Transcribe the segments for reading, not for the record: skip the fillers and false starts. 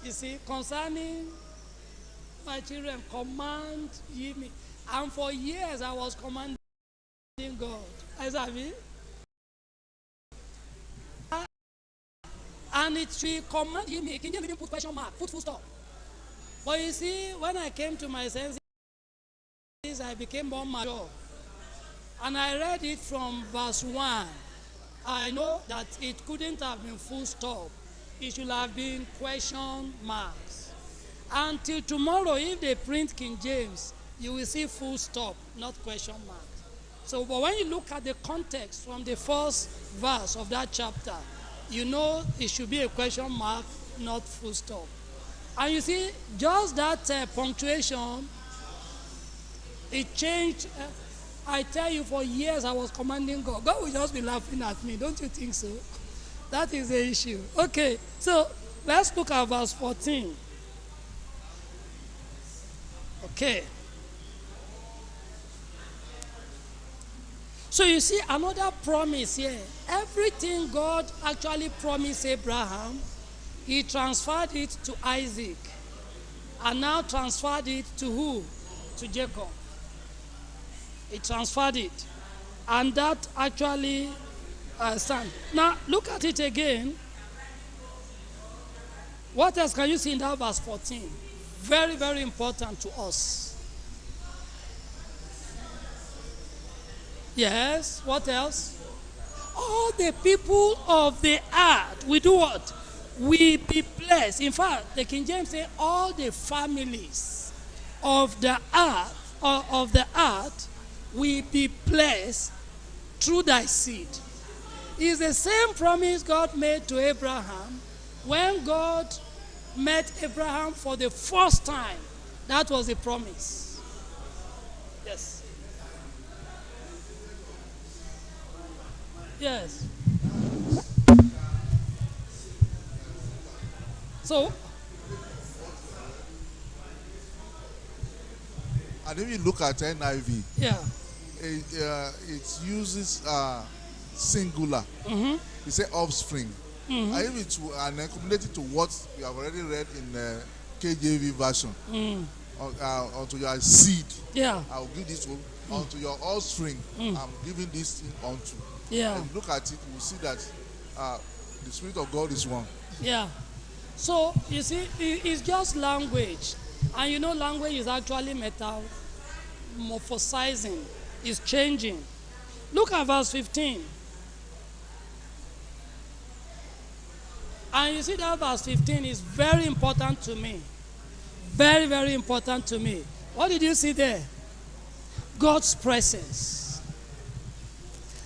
You see, concerning my children, command ye me. And for years I was commanding God. I said, and it should command ye me. Can you even put question mark? Put full stop. But you see, when I came to my senses, I became more mature. And I read it from verse 1. I know that it couldn't have been full stop. It should have been question marks. Until tomorrow, if they print King James, you will see full stop, not question marks. So, but when you look at the context from the first verse of that chapter, you know it should be a question mark, not full stop. And you see, just that punctuation, it changed. I tell you, for years I was commanding God. God will just be laughing at me. Don't you think so? That is the issue. Okay, so let's look at verse 14. Okay. So you see another promise here. Everything God actually promised Abraham, he transferred it to Isaac. And now transferred it to who? To Jacob. He transferred it. And that actually stands. Now look at it again. What else can you see in that verse 14? Very, very important to us. Yes, what else? All the people of the earth, we do what? We be blessed. In fact, the King James say all the families of the earth will be blessed through thy seed. It's the same promise God made to Abraham when God met Abraham for the first time. That was the promise. Yes. Yes. So, and if you look at NIV, yeah, it uses singular. Mm-hmm. It says offspring. Mm-hmm. I even and then combinate it to what we have already read in the KJV version. Unto your seed, yeah, I will give this to unto your offspring. I'm giving this thing unto. yeah. And look at it, you will see that the Spirit of God is one. Yeah. So, you see, it's just language. And you know, language is actually metamorphosizing, it's changing. Look at verse 15. And you see that verse 15 is very important to me. Very, very important to me. What did you see there? God's presence.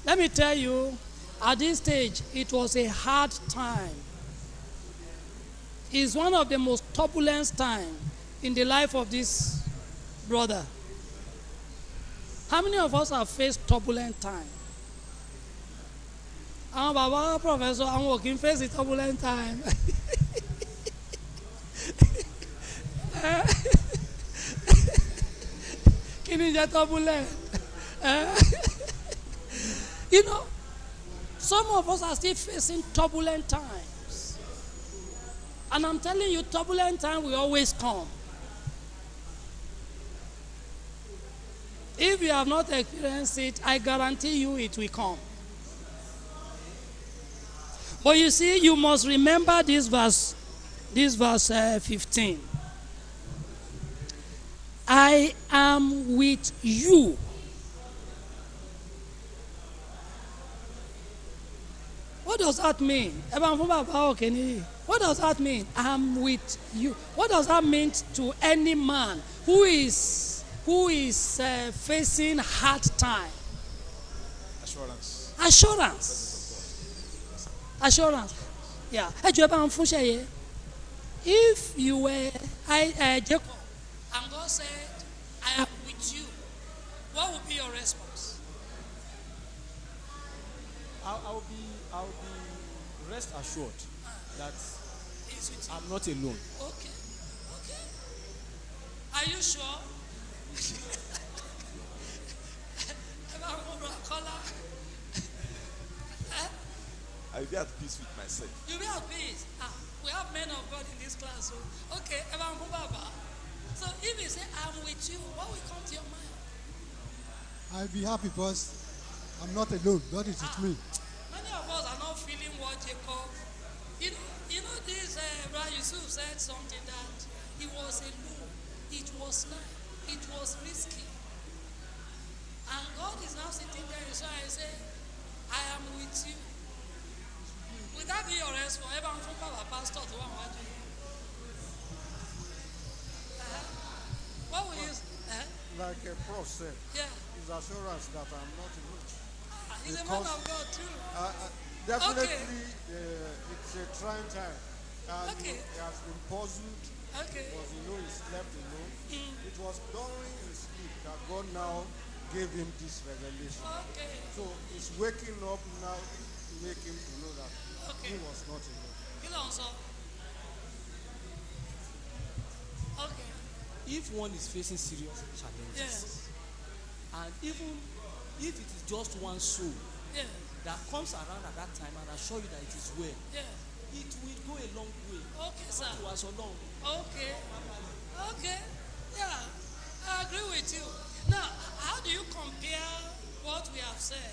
Let me tell you, at this stage, it was a hard time. It's one of the most turbulent times in the life of this brother. How many of us have faced turbulent time? Baba Professor, I'm working face a turbulent time. Can you get turbulent? You know, some of us are still facing turbulent times. And I'm telling you, turbulent time will always come. If you have not experienced it, I guarantee you it will come. But you see, you must remember this verse 15. I am with you. What does that mean? What does that mean? I'm with you. What does that mean to any man who is facing hard time? Assurance. Yeah. If you were Jacob and God said, I am with you, what would be your response? I'll be rest assured that I'm not alone. Okay. Are you sure? I'll be at peace with myself. You'll be at peace. We have men of God in this class. So, okay, Evan Baba. So if you say, I'm with you, what will come to your mind? I'll be happy because I'm not alone. God is with me. Many of us are not feeling what Jacob. You know this, Brother Yusuf said something that he was alone. It was night. It was risky. And God is now sitting there and say, I am with you. Will that be your response? Ever from our pastor to one what you? What will you Like a prof said, yeah. his assurance that I'm not alone. He's a man of God too. Definitely, it's a trying time. And Okay. he has been puzzled Okay. because he slept alone. It was during his sleep that God now gave him this revelation. Okay. So he's waking up now to make him to know that he was not alone. You know so. Okay. If one is facing serious challenges, Yes. and even if it is just one soul Yeah. that comes around at that time and assure you that it is well, Yeah. it will go a long way. Okay, sir. To us alone. Okay. Okay. Yeah. I agree with you. Now, how do you compare what we have said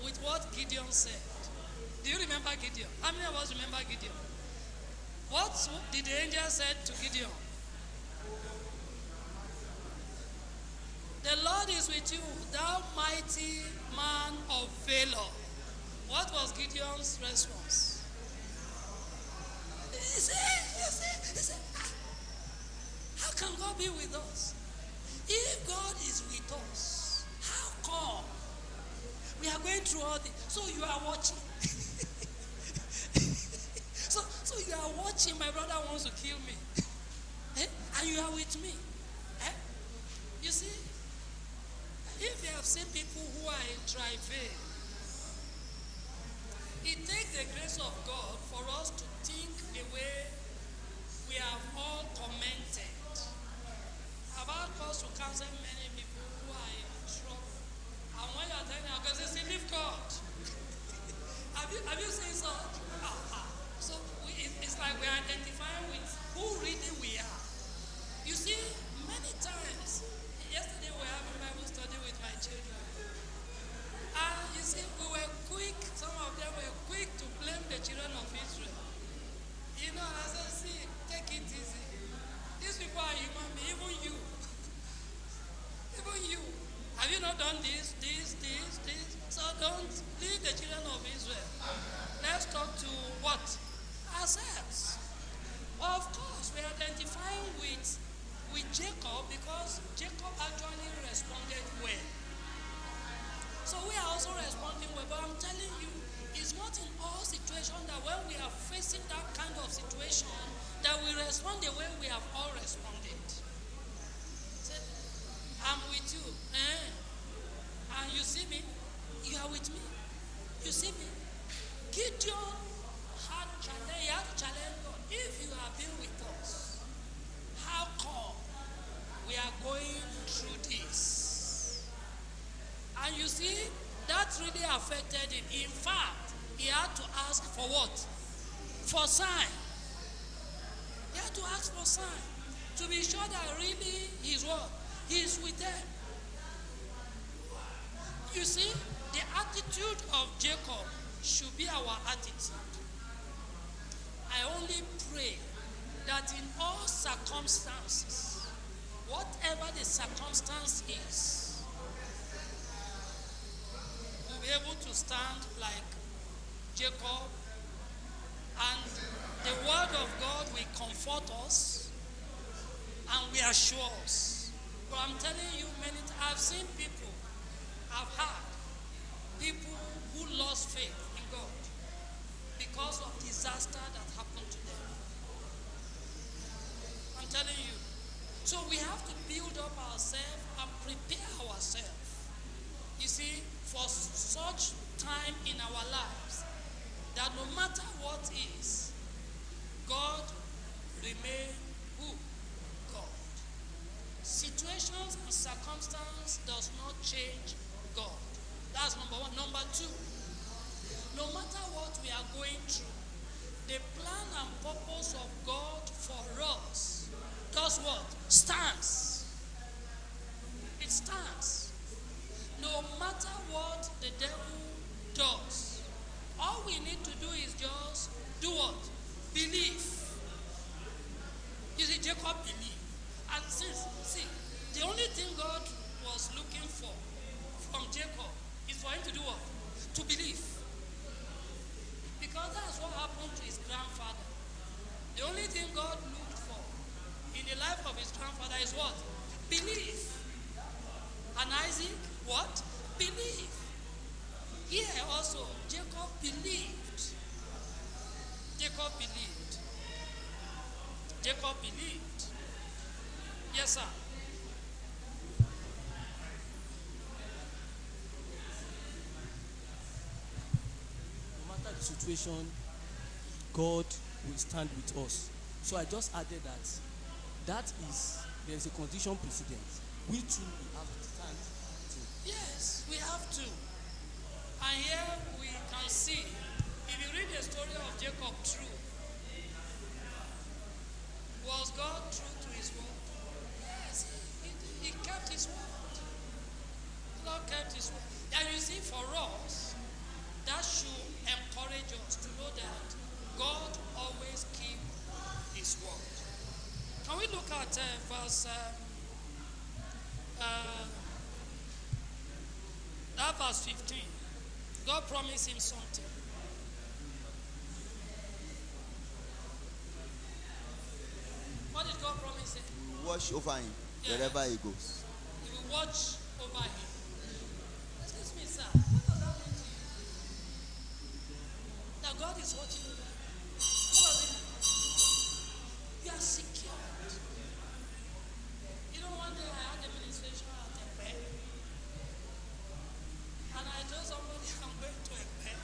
with what Gideon said? Do you remember Gideon? How many of us remember Gideon? What did the angel say to Gideon? The Lord is with you, thou mighty man of valor. What was Gideon's response? He said, how can God be with us? If God is with us, how come we are going through all this? So you are watching. so you are watching, my brother wants to kill me. And you are with me. You see, if you have seen people who are in travail, it takes the grace of God for us to think the way we have all commented. I've had cause to counsel many people who are in trouble. And when you're telling them, because they say, leave God. have you seen such? So it's like we're identifying with who really we are. You see, many times, yesterday we were having Bible study with my children. And you see, we were quick, some of them were quick to blame the children of Israel. You know, as I see, take it easy. These people are human beings, even you. Even you. Have you not done this? So don't leave the children of Israel. Let's talk to what? Ourselves. Of course, we're identifying with Jacob because Jacob actually responded well. So we are also responding well, but I'm telling you, it's not in all situations that when we are facing that kind of situation that we respond the way we have all responded. Say, I'm with you. And you see me? You are with me. You see me? Gideon had to challenge God. If you have been with us, how come we are going through this? And you see, that really affected him. In fact, he had to ask for what? For sign. He had to ask for sign to be sure that really he's what? He's with them. You see, the attitude of Jacob should be our attitude. I only pray that in all circumstances, whatever the circumstance is, we'll be able to stand like Jacob, and the word of God will comfort us and will assure us. But I'm telling you, many times I've seen people, I've had people who lost faith in God because of disaster that happened to them. I'm telling you. So we have to build up ourselves and prepare ourselves. You see, for such time in our lives, that no matter what is, God remain who? God. Situations and circumstances does not change God. That's number one. Number two, no matter what we are going through, The plan and purpose of God for us does what? Stands. It stands. No matter what the devil does, all we need to do is just do what? Believe. You see, Jacob believed. And see, the only thing God was looking for from Jacob is for him to do what? To believe. Because that's what happened to his grandfather. The only thing God looked for in the life of his grandfather is what? Belief. And Isaac, what? Believe. Here also, Jacob believed. Jacob believed. Jacob believed. Yes, sir. No matter the situation, God will stand with us. So I just added that there is a condition precedent. We too have to stand to. Yes, we have to. And here we can see, if you read the story of Jacob true, was God true to his word? Yes, he kept his word. God kept his word. And you see, for us, that should encourage us to know that God always keeps his word. Can we look at verse 15? God promised him something. What did God promise him? We will watch over him wherever he goes. He will watch over him. Excuse me, sir. What does that mean to you? That God is watching over you. What does it mean? You are secured. You know, one day I had a ministration at a bed, and I told somebody I'm going to a bed.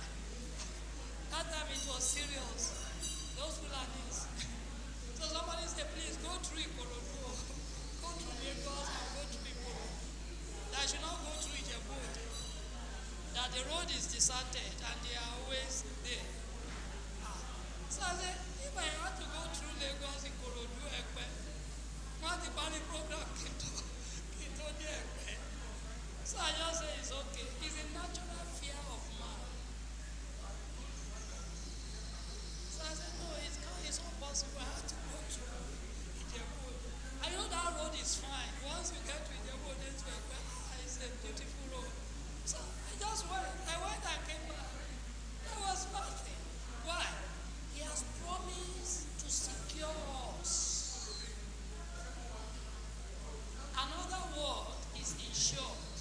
That time it was serious. Those Fulanis. So somebody said, please go through Ikorodu, go through Lagos and go through Ikorodu. That I should not go through Ijebu. That the road is deserted and they are always there. So I said, if I had to go through Lagos, Ikorodu, Ekpe, what the body program came to Ekpe. So I just say it's okay. It's a natural fear of man. So I said, no, it's not possible. I had to go through Ijebu. I know that road is fine. Once you get to Ijebu, then to Ekpe, it's a beautiful road. So I just went. I went and came back. There was nothing. Why? He has promised to secure us. Another word is insured.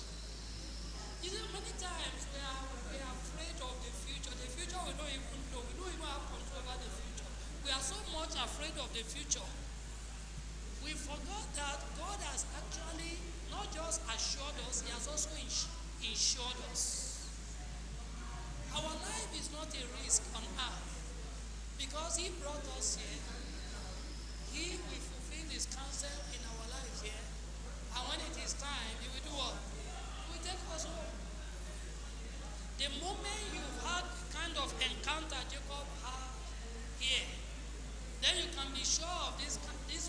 You know, many times we are afraid of the future. The future we don't even know. We don't even have control over the future. We are so much afraid of the future. We forgot that God has actually not just assured us, he has also insured us. Our life is not a risk on earth. Because he brought us here, he will fulfill his counsel in our lives here. And when it is time, he will do what? He will take us home. The moment you've had the kind of encounter Jacob had here, then you can be sure of this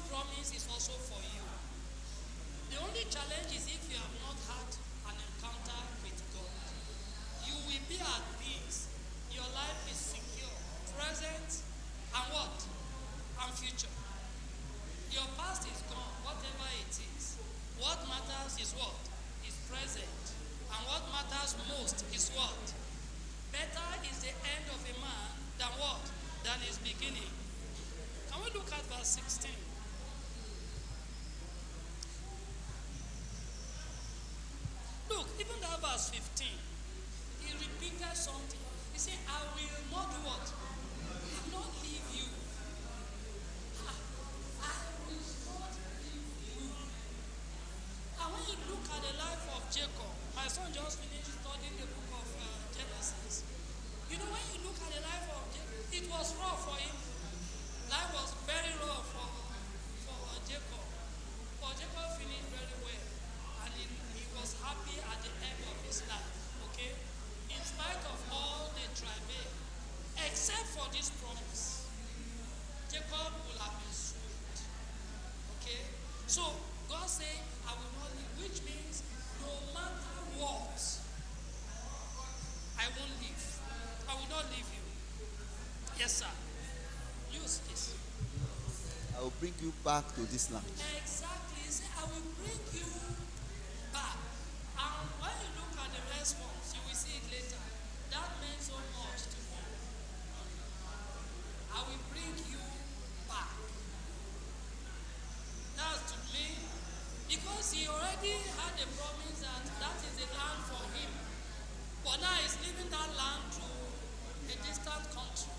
promise is also for you. The only challenge is if you have not had an encounter with God. You will be at peace. Your life is secure, present, and what? And future. Your past is gone, whatever it is. What matters is what? Is present. And what matters most is what? Better is the end of a man than what? Than his beginning. Can we look at verse 16? Look, even that verse 15, he repeated something. He said, I will not do what? I will not leave you. I will not leave you. And when you look at the life of Jacob, my son just finished studying the book of Genesis. You know, when you look at the life of Jacob, it was rough for him. Life was very rough for Jacob. But Jacob finished very well. And he was happy at the end of his life. Okay? In spite of all the travail. Except for this promise. So God said, I will not leave, which means no matter what, I won't leave. I will not leave you. Yes, sir. Use this. I will bring you back to this land. Exactly. He said, I will bring you back. And when you look at the response, you will see it later. That meant so much to me. I will bring you back. That's to me. Because he already had a promise that that is the land for him. But now he's leaving that land to a distant country.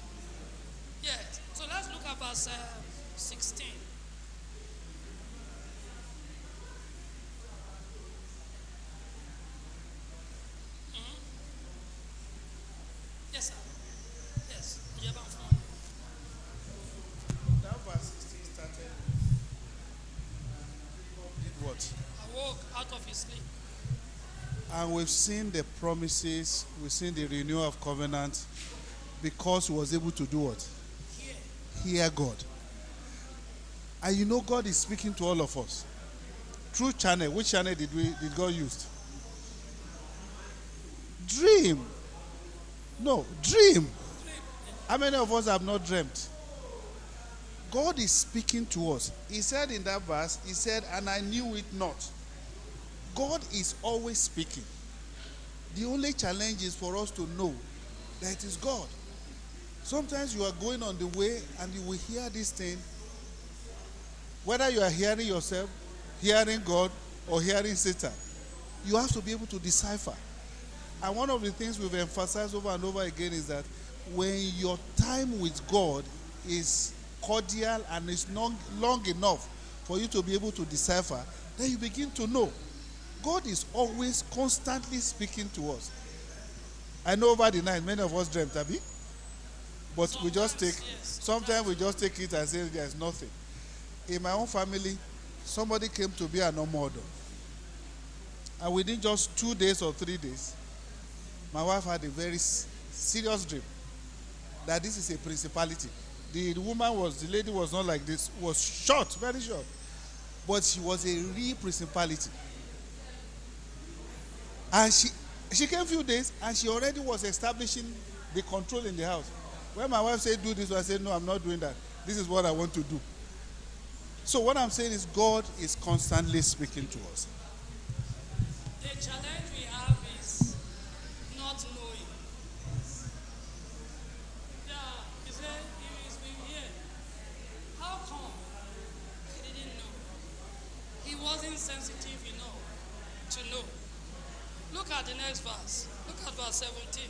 Yes. So let's look at verse 16. Yes, sir. Yes. That verse 16 started. Did what? Awoke out of his sleep. And we've seen the promises, we've seen the renewal of covenant because he was able to do what? Hear God. And you know God is speaking to all of us. Through channel. Which channel did God use? Dream. No, dream. How many of us have not dreamt? God is speaking to us. He said in that verse, he said, and I knew it not. God is always speaking. The only challenge is for us to know that it is God. Sometimes you are going on the way and you will hear this thing. Whether you are hearing yourself, hearing God, or hearing Satan, you have to be able to decipher. And one of the things we've emphasized over and over again is that when your time with God is cordial and is long enough for you to be able to decipher, then you begin to know. God is always constantly speaking to us. I know over the night many of us dreamt, Abby, but sometimes we just take, sometimes we just take it and say there's nothing. In my own family, somebody came to be an Omodo. And within just 2 days or 3 days, my wife had a very serious dream that this is a principality. The lady was not like this, was short, very short. But she was a real principality. And she came a few days and she already was establishing the control in the house. When my wife said do this, I said, no, I'm not doing that. This is what I want to do. So what I'm saying is God is constantly speaking to us. The challenge we have is not knowing. Yeah, he said he's been here. How come he didn't know? He wasn't sensitive enough to know. Look at the next verse. Look at verse 17.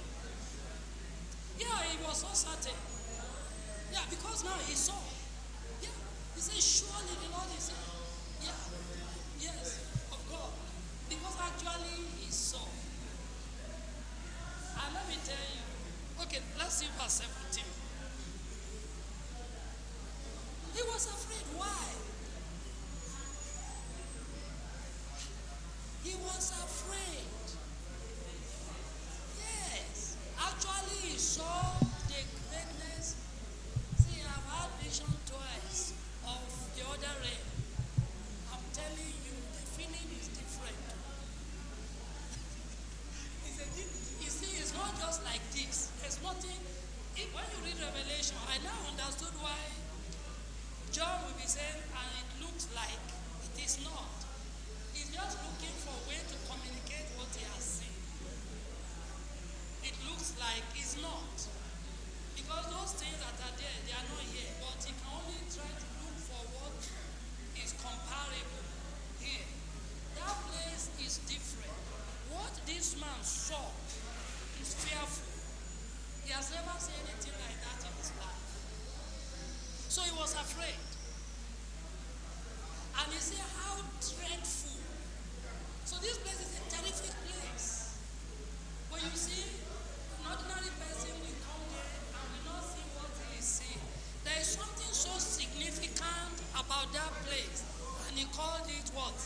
Yeah, he was so certain. Yeah, because now he saw. Yeah, he said, surely the Lord is here. Yeah, yes, of God. Because actually he saw. And let me tell you. Okay, let's see verse 17. He was afraid. Why? He was afraid. Yes. Actually, he saw the greatness. See, I've had vision twice of the other realm. I'm telling you, the feeling is different. You see, it's not just like this. There's nothing. When you read Revelation, I now understood why John will be saying, and it looks like it is not. He's just looking for a way to communicate what he has seen. It looks like it's not. Because those things that are there, they are not here. But he can only try to look for what is comparable here. That place is different. What this man saw is fearful. He has never seen anything like that in his life. So he was afraid. And he said, how dreadful. So this place is a terrific place. When you see an ordinary person will come there and will not see what he is seeing. There is something so significant about that place. And he called it what?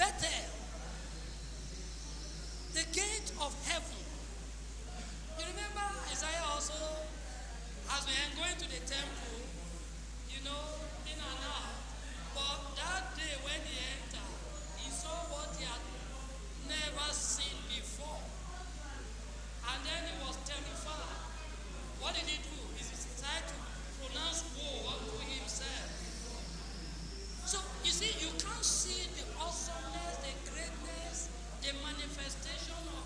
Bethel. The gate of heaven. You remember Isaiah also has been going to the temple, you know, in and out. see, you can't see the awesomeness, the greatness, the manifestation of